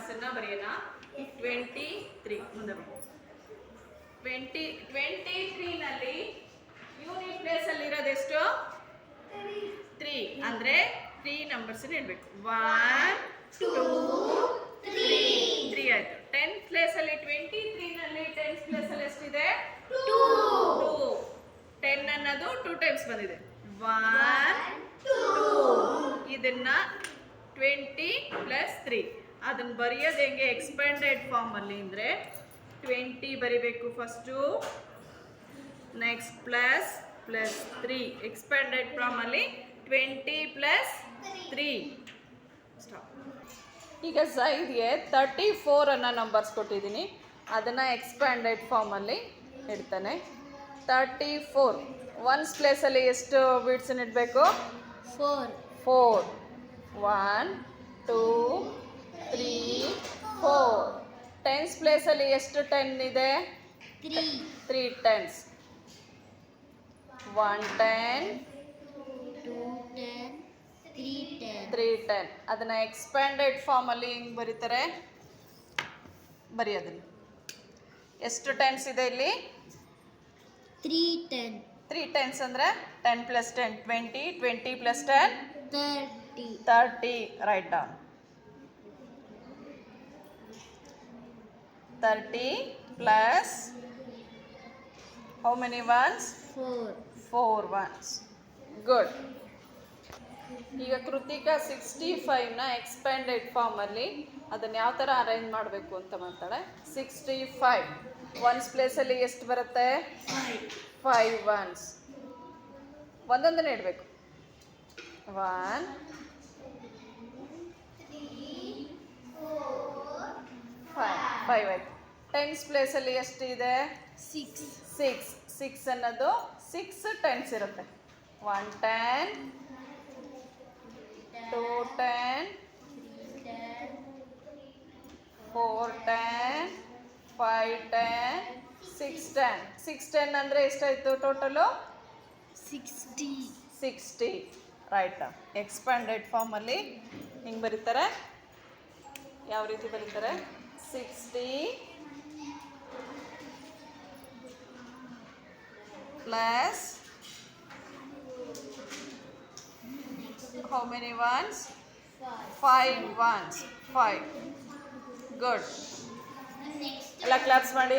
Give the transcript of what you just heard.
ನಂಬರ್ಸನ್ನು ಬರೆಯೋಣ. 23 ಮುಂದೆ 23ನಲ್ಲಿ ಯೂನಿಟ್ ಪ್ಲೇಸಲ್ಲಿ ಇರೋದೆಷ್ಟು? 3. ಅಂದರೆ 3 ನಂಬರ್ಸನ್ನು ಇಡಬೇಕು. 1 2 3 ಆಯಿತು. 10th ಪ್ಲೇಸಲ್ಲಿ 23ನಲ್ಲಿ 10th ಪ್ಲೇಸಲ್ಲಿ ಎಷ್ಟಿದೆ? 2. 10 ಅನ್ನೋದು 2 ಟೈಮ್ಸ್ ಬಂದಿದೆ. 1 2. ಇದನ್ನ 20 + 3. ಅದನ್ನು ಬರೆಯೋದು ಹೆಂಗೆ ಎಕ್ಸ್ಪ್ಯಾಂಡೆಡ್ ಫಾರ್ಮಲ್ಲಿ ಅಂದರೆ 20 ಬರಿಬೇಕು ಫಸ್ಟು, ನೆಕ್ಸ್ಟ್ ಪ್ಲಸ್ 3. ಎಕ್ಸ್ಪ್ಯಾಂಡೆಡ್ ಫಾರ್ಮಲ್ಲಿ 20 + 3. ಸ್ಟಾಪ್. ಈಗ ಝೈಡ್ಗೆ 34 ಅನ್ನೋ ನಂಬರ್ಸ್ ಕೊಟ್ಟಿದ್ದೀನಿ, ಅದನ್ನು ಎಕ್ಸ್ಪ್ಯಾಂಡೆಡ್ ಫಾರ್ಮಲ್ಲಿ ಇಡ್ತಾನೆ. 34 ಒನ್ಸ್ ಪ್ಲೇಸಲ್ಲಿ ಎಷ್ಟು ಬೀಟ್ಸನ್ನು ಇಡಬೇಕು? 4. 1 2 3 4. ಟೆನ್ಸ್ ಪ್ಲೇಸಲ್ಲಿ ಎಷ್ಟು 10 ಇದೆ? 3 10s. 1 10 2 10 3 10. 3 10. ಅದನ್ನು ಎಕ್ಸ್ಪ್ಯಾಂಡೆಡ್ ಫಾರ್ಮಲ್ಲಿ ಹಿಂಗೆ ಬರೀತಾರೆ, ಬರೆಯೋದನ್ನು. ಎಷ್ಟು ಟೆನ್ಸ್ ಇದೆ ಇಲ್ಲಿ? 3 10. 3 10s ಅಂದರೆ 10 + 10 20, 20 + 10 30. 30. Write down. 30 plus how many ones? 4. 4 ones. Good. ಈಗ ಕೃತಿಕಾ 65ನ ಎಕ್ಸ್ಪ್ಯಾಂಡೆಡ್ ಫಾರ್ಮಲ್ಲಿ ಅದನ್ನು ಯಾವ ಥರ ಅರೇಂಜ್ ಮಾಡಬೇಕು ಅಂತ ಮಾಡ್ತಾಳೆ. 65 ಒನ್ಸ್ ಪ್ಲೇಸಲ್ಲಿ ಎಷ್ಟು ಬರುತ್ತೆ? 5 ones. ಒಂದೊಂದನ್ನೇ ಇಡಬೇಕು. 1 5 ಆಯಿತು. ಟೆನ್ಸ್ ಪ್ಲೇಸಲ್ಲಿ ಎಷ್ಟು ಇದೆ? 6 ಅನ್ನೋದು 6 ಟೆನ್ಸ್ ಇರುತ್ತೆ. 1 10 2 10 4 10 5 10 6 10. 6 10 ಅಂದರೆ ಎಷ್ಟಾಯಿತು ಟೋಟಲು? 60. ರೈಟ್. ಎಕ್ಸ್ಪ್ಯಾಂಡೆಡ್ ಫಾರ್ಮಲ್ಲಿ ಹಿಂಗೆ ಬರೀತಾರೆ. ಯಾವ ರೀತಿ ಬರೀತಾರೆ? 60 plus how many ones? 5 ones. 5. Good. ಎಲ್ಲ ಕ್ಲಾಪ್ಸ್ ಮಾಡಿ.